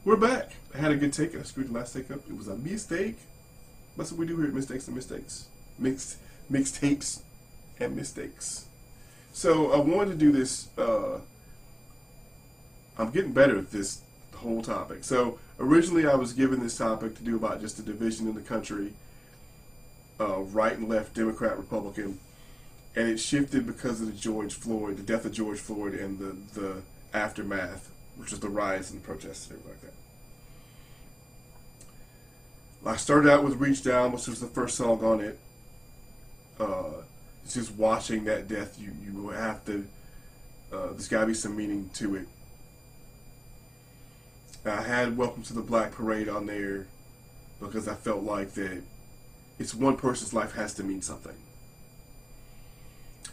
We're back. I had a good take and I screwed the last take up. It was a mistake. That's what we do here at Mistakes and Mistakes. Mixtapes and mistakes. So I wanted to do this. I'm getting better at this whole topic. So originally I was given this topic to do about just the division in the country, right and left, Democrat, Republican, and it shifted because of the death of George Floyd, and the aftermath, which was the riots and the protests and everything like that. I started out with Reach Down, which was the first song on it. It's just watching that death, you have to, there's got to be some meaning to it. I had Welcome to the Black Parade on there because I felt like that it's one person's life has to mean something.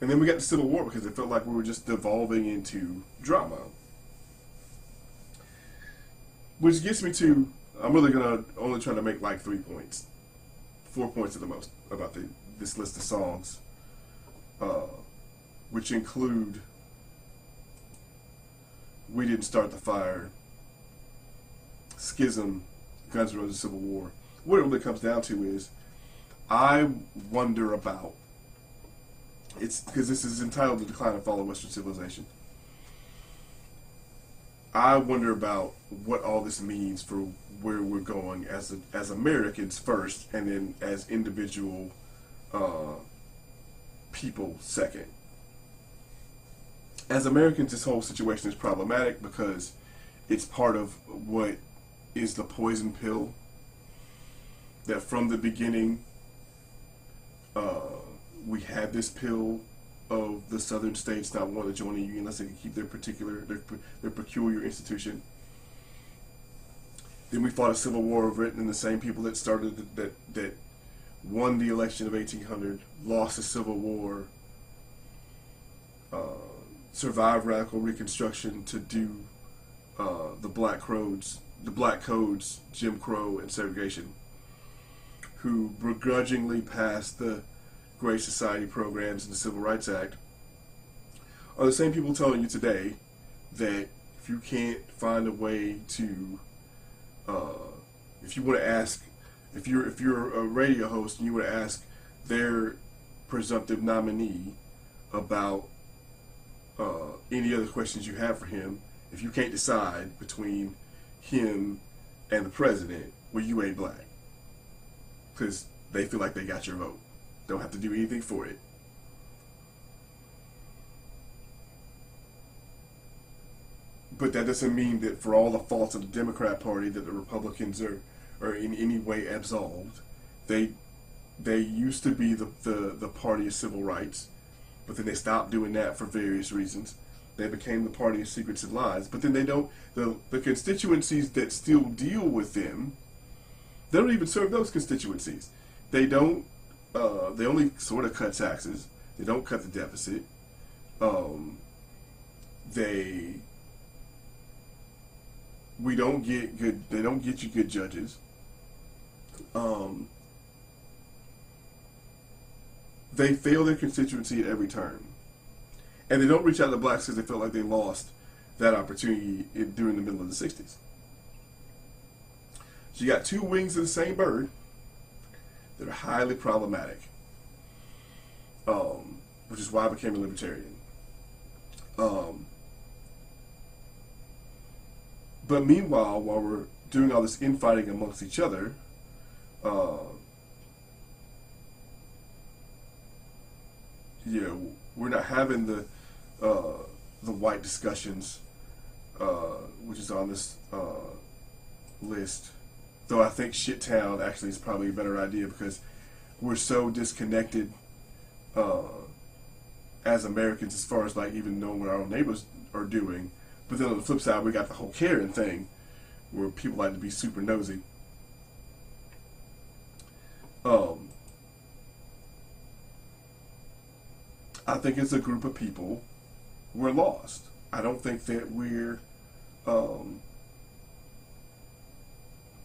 And then we got the Civil War because it felt like we were just devolving into drama. Which gets me to, I'm really going to only try to make like 3 points. 4 points at the most about this list of songs. Which include We Didn't Start the Fire, Schism, Guns N' Roses, Civil War. What it really comes down to is, I wonder about, it's because this is entitled The Decline and Fall of Western Civilization. I wonder about what all this means for where we're going as Americans first, and then as individual people second. As Americans, this whole situation is problematic because it's part of what is the poison pill that from the beginning we had this pill of the southern states not wanting to join the union unless they can keep their peculiar institution. Then we fought a civil war over it, and the same people that started that won the election of 1800 lost the Civil War, survived radical Reconstruction to do the Black Codes, Jim Crow, and segregation, who begrudgingly passed the Great Society programs and the Civil Rights Act, are the same people telling you today that if you can't find a way to, if you want to ask, if you're a radio host and you want to ask their presumptive nominee about any other questions you have for him, if you can't decide between him and the president, well, you ain't black. Because they feel like they got your vote. Don't have to do anything for it. But that doesn't mean that for all the faults of the Democrat Party that the Republicans are in any way absolved. They used to be the party of civil rights, but then they stopped doing that for various reasons. They became the party of secrets and lies. But then they don't, the constituencies that still deal with them, they don't even serve those constituencies. They don't, they only sort of cut taxes. They don't cut the deficit. They don't get you good judges. They fail their constituency at every turn. And they don't reach out to blacks because they felt like they lost that opportunity during the middle of the 60s. So you got two wings of the same bird that are highly problematic, which is why I became a libertarian. But meanwhile, while we're doing all this infighting amongst each other, we're not having the white discussions, which is on this list. Though I think Shittown actually is probably a better idea because we're so disconnected as Americans as far as like even knowing what our own neighbors are doing. But then on the flip side, we got the whole Karen thing where people like to be super nosy. I think as a group of people, we're lost. I don't think that we're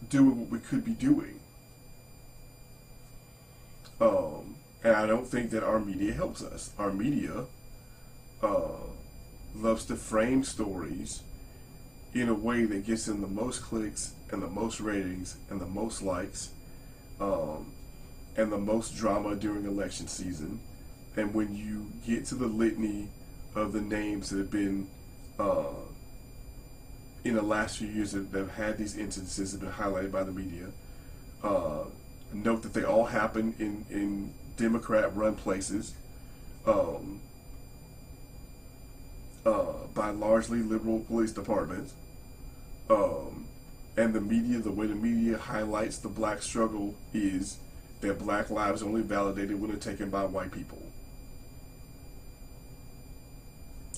doing what we could be doing. And I don't think that our media helps us. Our media loves to frame stories in a way that gets them the most clicks and the most ratings and the most likes, um, and the most drama during election season. And when you get to the litany of the names that have been uh, in the last few years that have had these instances that have been highlighted by the media, uh, note that they all happen in Democrat-run places, um, by largely liberal police departments. Um, and the media, the way the media highlights the black struggle is that black lives are only validated when they're taken by white people.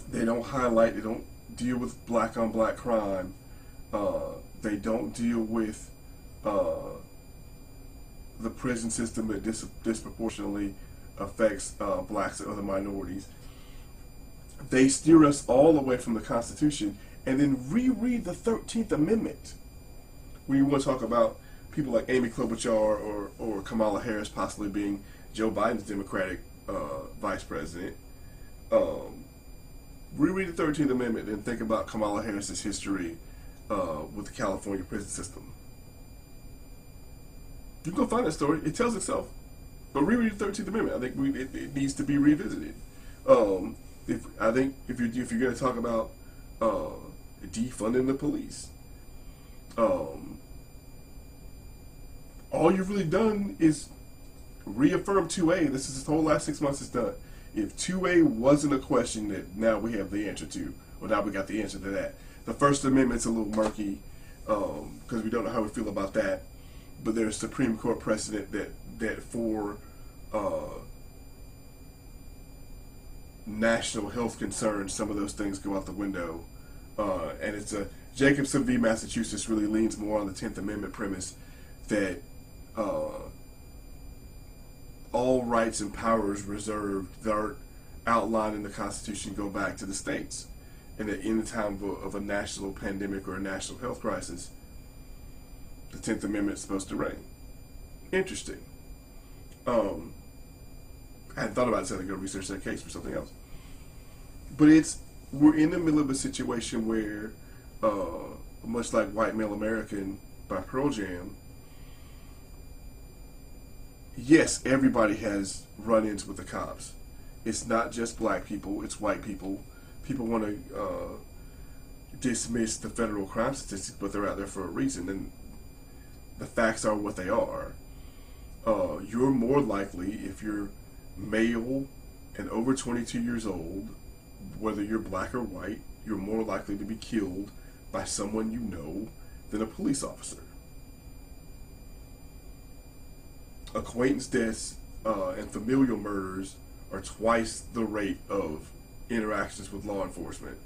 They don't highlight, they don't deal with black on black crime. They don't deal with the prison system that disproportionately affects blacks and other minorities. They steer us all away from the Constitution and then reread the 13th Amendment. When you want to talk about people like Amy Klobuchar or Kamala Harris possibly being Joe Biden's Democratic vice president, reread the 13th Amendment and think about Kamala Harris's history with the California prison system. You can go find that story. It tells itself. But reread the 13th Amendment. I think it needs to be revisited. I think if you're going to talk about defunding the police, all you've really done is reaffirm 2A. This whole last 6 months is done. If 2A wasn't a question that now we have the answer to, well, now we got the answer to that. The First Amendment's a little murky because we don't know how we feel about that. But there's Supreme Court precedent that for national health concerns, some of those things go out the window. And it's Jacobson v. Massachusetts really leans more on the 10th Amendment premise that all rights and powers reserved that are outlined in the Constitution go back to the states. And that in the time of a national pandemic or a national health crisis, the 10th Amendment is supposed to reign. Interesting. I hadn't thought about it, so I had to go research that case for something else. But we're in the middle of a situation where, much like White Male American by Pearl Jam, yes, everybody has run-ins with the cops. It's not just black people, it's white people. People want to dismiss the federal crime statistics, but they're out there for a reason, and the facts are what they are. You're more likely, if you're male and over 22 years old, whether you're black or white, you're more likely to be killed by someone you know than a police officer. Acquaintance deaths and familial murders are twice the rate of interactions with law enforcement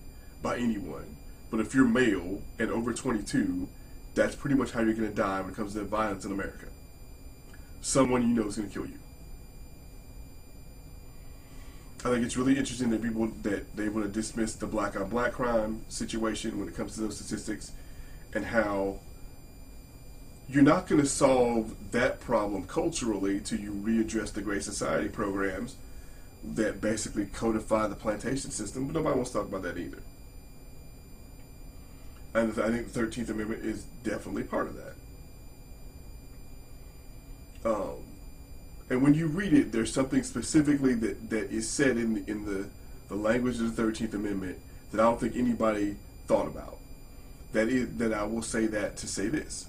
by anyone. But if you're male and over 22, that's pretty much how you're going to die when it comes to violence in America. Someone you know is going to kill you. I think it's really interesting that they want to dismiss the black on black crime situation when it comes to those statistics, and how you're not going to solve that problem culturally till you readdress the Great Society programs that basically codify the plantation system, but nobody wants to talk about that either. And I think the 13th Amendment is definitely part of that. And when you read it, there's something specifically that is said in the language of the 13th Amendment that I don't think anybody thought about. That I will say that to say this.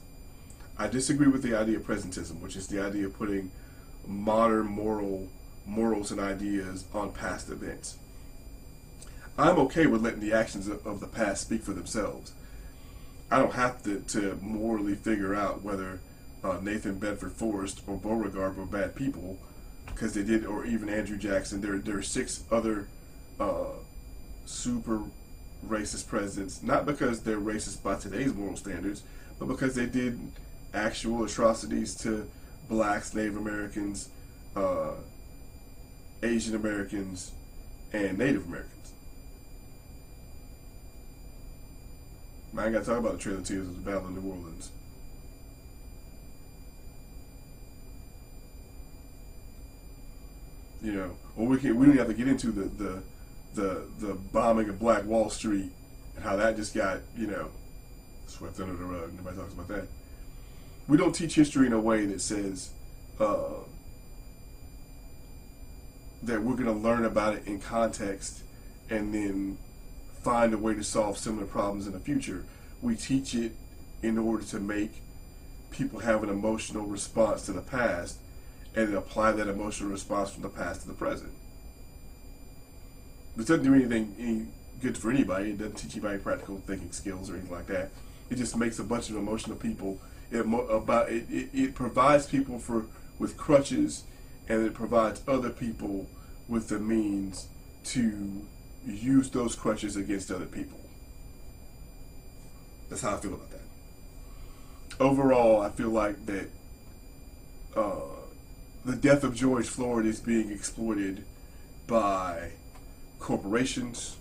I disagree with the idea of presentism, which is the idea of putting modern morals and ideas on past events. I'm okay with letting the actions of the past speak for themselves. I don't have to morally figure out whether Nathan Bedford Forrest or Beauregard were bad people, because they did, or even Andrew Jackson. There are 6 other super racist presidents, not because they're racist by today's moral standards, but because they did actual atrocities to blacks, Native Americans, Asian Americans, and Native Americans. I ain't got to talk about the Trail of Tears of the Battle of New Orleans. You know, or we don't have to get into the bombing of Black Wall Street and how that just got, swept under the rug. Nobody talks about that. We don't teach history in a way that says that we're going to learn about it in context and then find a way to solve similar problems in the future. We teach it in order to make people have an emotional response to the past and then apply that emotional response from the past to the present. It doesn't do any good for anybody. It doesn't teach anybody practical thinking skills or anything like that. It just makes a bunch of emotional people. It provides people with crutches, and it provides other people with the means to use those crutches against other people. That's how I feel about that. Overall, I feel like that the death of George Floyd is being exploited by corporations,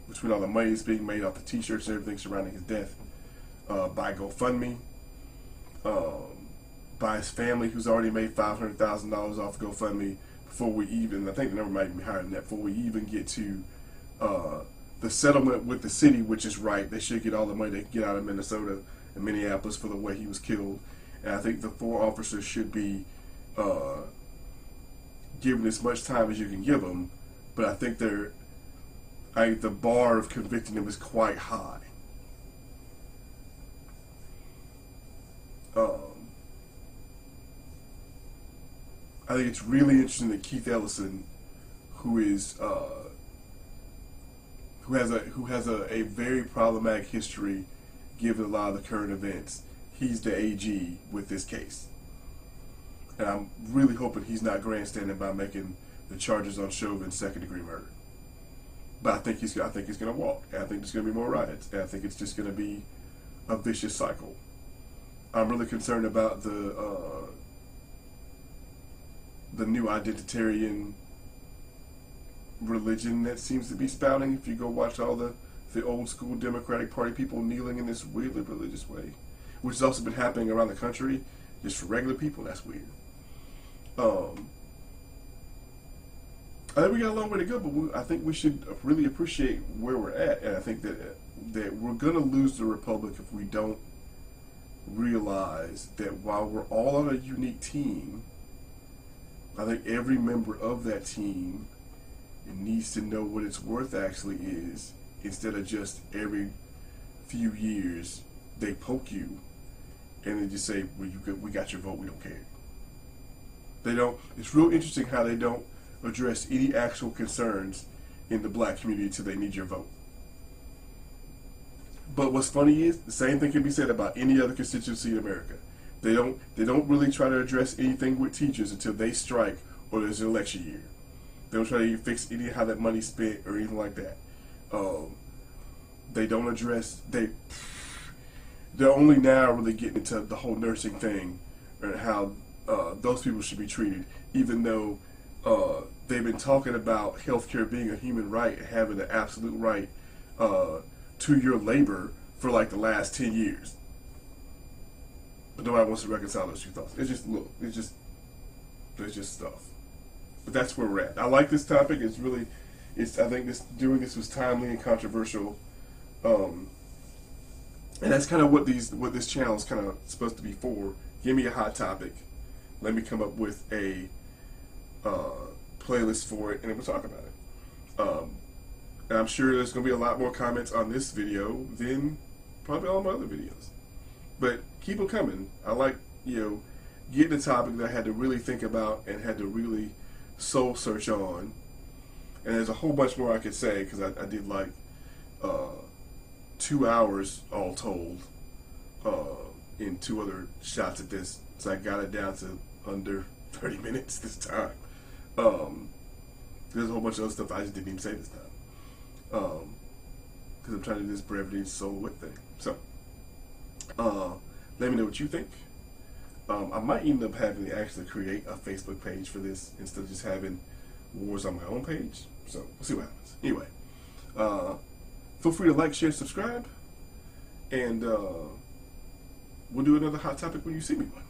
between all the money that's being made off the t-shirts and everything surrounding his death, by GoFundMe, by his family, who's already made $500,000 off GoFundMe before we even, I think the number might be higher than that, before we even get to the settlement with the city, which is right. They should get all the money they can get out of Minnesota and Minneapolis for the way he was killed. And I think the 4 officers should be given as much time as you can give them, but I think the bar of convicting them is quite high. I think it's really interesting that Keith Ellison, who has a very problematic history, given a lot of the current events, he's the AG with this case. And I'm really hoping he's not grandstanding by making the charges on Chauvin second-degree murder. But I think he's going to walk. And I think there's going to be more riots. And I think it's just going to be a vicious cycle. I'm really concerned about the new identitarian religion that seems to be spouting. If you go watch all the old school Democratic Party people kneeling in this weirdly religious way, which has also been happening around the country, just for regular people, that's weird. I think we got a long way to go, but I think we should really appreciate where we're at, and I think that we're going to lose the republic if we don't realize that while we're all on a unique team, I think every member of that team needs to know what its worth actually is, instead of just every few years they poke you and they just say, well, we got your vote, we don't care. They don't. It's real interesting how they don't address any actual concerns in the black community until they need your vote. But what's funny is the same thing can be said about any other constituency in America. They don't really try to address anything with teachers until they strike or there's an election year. They don't try to fix any how that money's spent or anything like that. They don't address they're only now really getting into the whole nursing thing and how those people should be treated, even though they've been talking about healthcare being a human right and having an absolute right to your labor for like the last 10 years. But nobody wants to reconcile those two thoughts. It's just stuff. But that's where we're at. I like this topic. I think doing this was timely and controversial. And that's kind of what this channel is kind of supposed to be for. Give me a hot topic. Let me come up with a playlist for it, and then we'll talk about it. And I'm sure there's going to be a lot more comments on this video than probably all my other videos. But keep them coming. I like, getting a topic that I had to really think about and had to really soul search on. And there's a whole bunch more I could say, because I did like 2 hours all told in 2 other shots at this. So I got it down to under 30 minutes this time. There's a whole bunch of other stuff I just didn't even say this time. Because I'm trying to do this brevity soul wit thing. So, let me know what you think. I might end up having to actually create a Facebook page for this instead of just having wars on my own page. So, we'll see what happens. Anyway, feel free to like, share, subscribe, and we'll do another hot topic when you see me one.